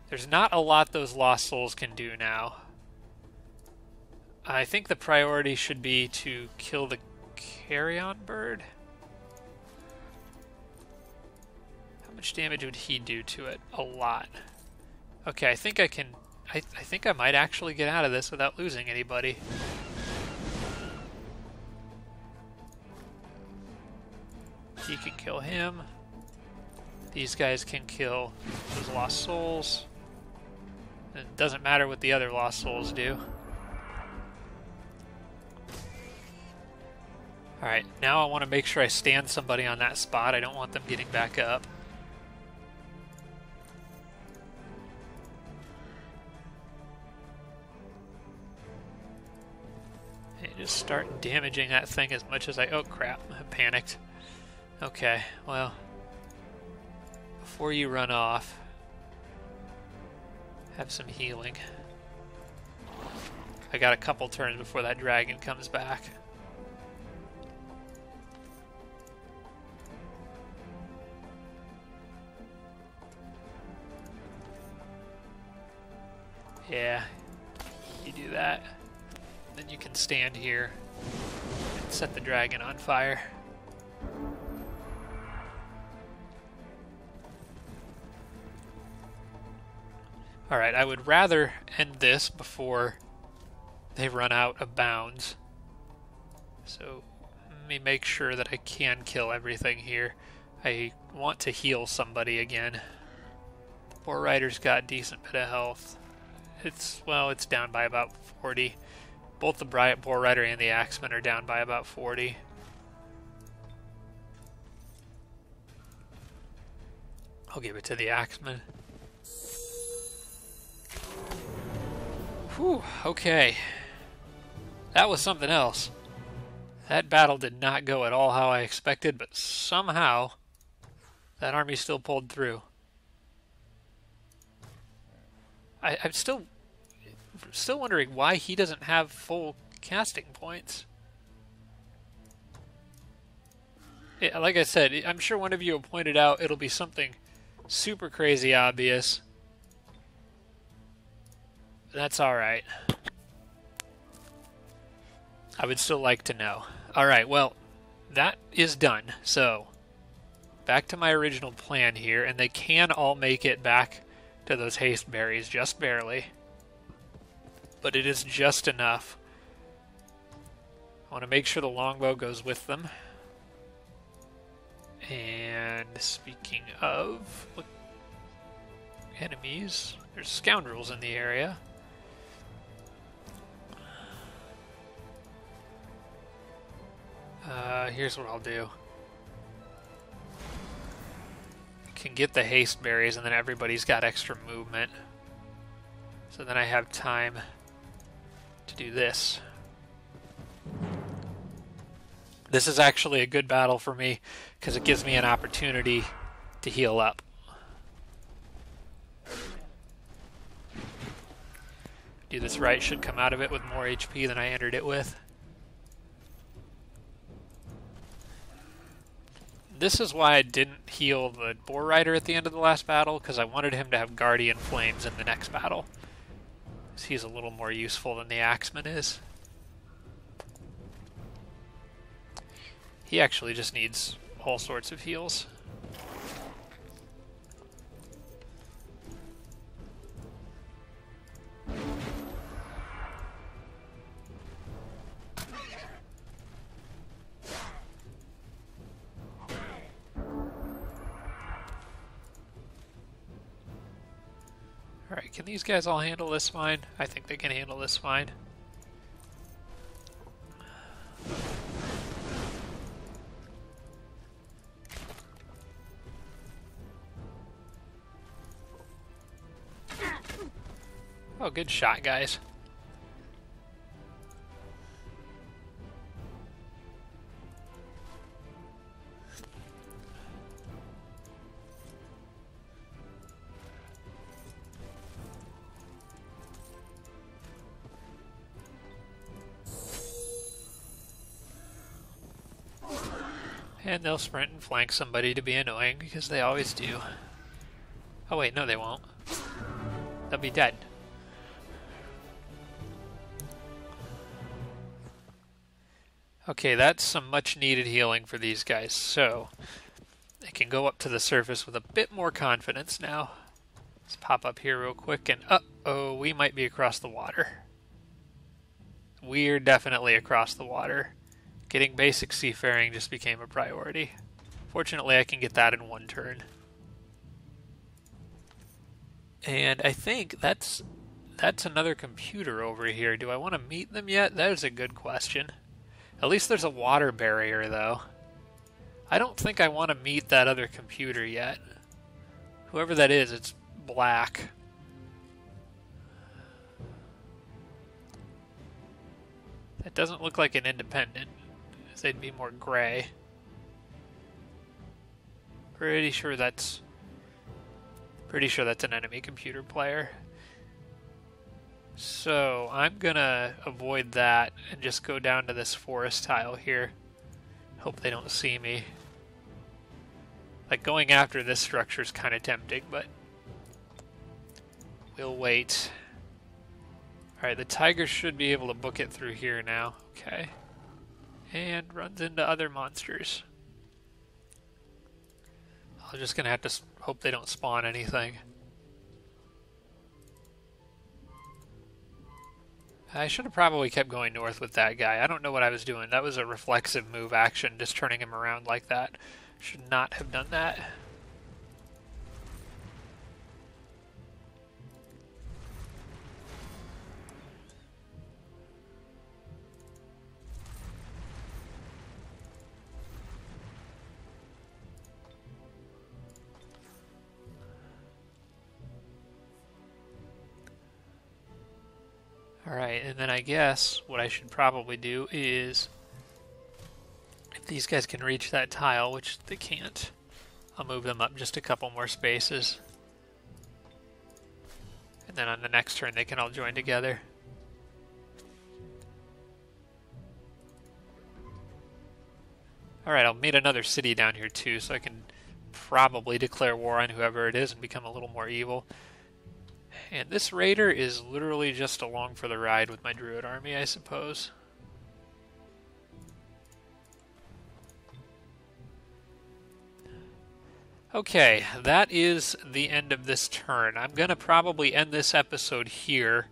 Speaker 1: There's not a lot those lost souls can do now. I think the priority should be to kill the carrion bird. How much damage would he do to it? A lot. Okay, I think I can... I think I might actually get out of this without losing anybody. He can kill him. These guys can kill those lost souls. It doesn't matter what the other lost souls do. Alright, now I want to make sure I stand somebody on that spot. I don't want them getting back up. And just start damaging that thing as much as I... Oh crap, I panicked. Okay, well, before you run off, have some healing. I got a couple turns before that dragon comes back. Yeah, you do that. Then you can stand here and set the dragon on fire. Alright, I would rather end this before they run out of bounds. So let me make sure that I can kill everything here. I want to heal somebody again. The Boar Rider's got a decent bit of health. It's down by about 40. Both the Boar Rider and the Axeman are down by about 40. I'll give it to the Axeman. Whew, okay. That was something else. That battle did not go at all how I expected, but somehow that army still pulled through. I'm still wondering why he doesn't have full casting points. Like I said, I'm sure one of you have pointed out it'll be something super crazy obvious. That's alright. I would still like to know. Alright, well, that is done. So, back to my original plan here, and they can all make it back to those haste berries, just barely. But it is just enough. I want to make sure the longbow goes with them. And speaking of enemies, there's scoundrels in the area. Here's what I'll do. Can get the haste berries, and then everybody's got extra movement. So then I have time to do this. This is actually a good battle for me, because it gives me an opportunity to heal up. Do this right, should come out of it with more HP than I entered it with. This is why I didn't heal the Boar Rider at the end of the last battle, because I wanted him to have Guardian Flames in the next battle. He's a little more useful than the Axeman is. He actually just needs all sorts of heals. Alright, can these guys all handle this fine? I think they can handle this fine. Oh, good shot, guys. And they'll sprint and flank somebody to be annoying, because they always do. Oh wait, no they won't. They'll be dead. Okay, that's some much needed healing for these guys, so they can go up to the surface with a bit more confidence now. Let's pop up here real quick, and uh-oh, we might be across the water. We're definitely across the water. Getting basic seafaring just became a priority. Fortunately, I can get that in one turn. And I think that's another computer over here. Do I want to meet them yet? That is a good question. At least there's a water barrier, though. I don't think I want to meet that other computer yet. Whoever that is, it's black. That doesn't look like an independent. They'd be more gray. Pretty sure that's an enemy computer player. So I'm gonna avoid that and just go down to this forest tile here. Hope they don't see me. Like, going after this structure is kind of tempting, but we'll wait. Alright, the tiger should be able to book it through here now. Okay. And runs into other monsters. I'm just gonna have to hope they don't spawn anything. I should have probably kept going north with that guy. I don't know what I was doing. That was a reflexive move action, just turning him around like that. Should not have done that. Alright, and then I guess what I should probably do is, if these guys can reach that tile, which they can't, I'll move them up just a couple more spaces. And then on the next turn they can all join together. Alright, I'll meet another city down here too, so I can probably declare war on whoever it is and become a little more evil. And this raider is literally just along for the ride with my druid army, I suppose. Okay, that is the end of this turn. I'm going to probably end this episode here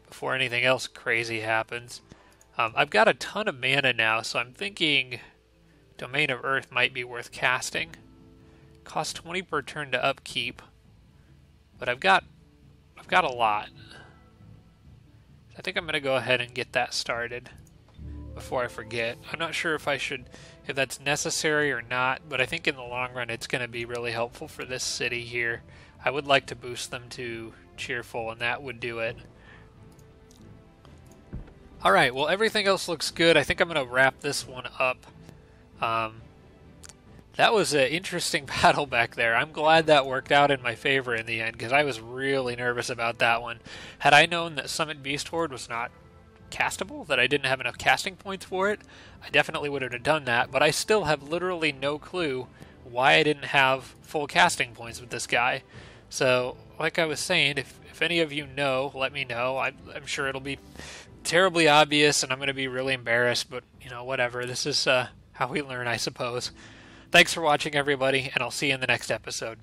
Speaker 1: before anything else crazy happens. I've got a ton of mana now, so I'm thinking Domain of Earth might be worth casting. Costs 20 per turn to upkeep, but I've got a lot. I think I'm going to go ahead and get that started before I forget. I'm not sure if that's necessary or not, but I think in the long run it's going to be really helpful for this city here. I would like to boost them to cheerful, and that would do it. Alright, well, everything else looks good. I think I'm going to wrap this one up. That was an interesting battle back there. I'm glad that worked out in my favor in the end, because I was really nervous about that one. Had I known that Summit Beast Horde was not castable, that I didn't have enough casting points for it, I definitely would have done that, but I still have literally no clue why I didn't have full casting points with this guy. So, like I was saying, if any of you know, let me know. I'm sure it'll be terribly obvious, and I'm going to be really embarrassed, but, you know, whatever. This is how we learn, I suppose. Thanks for watching, everybody, and I'll see you in the next episode.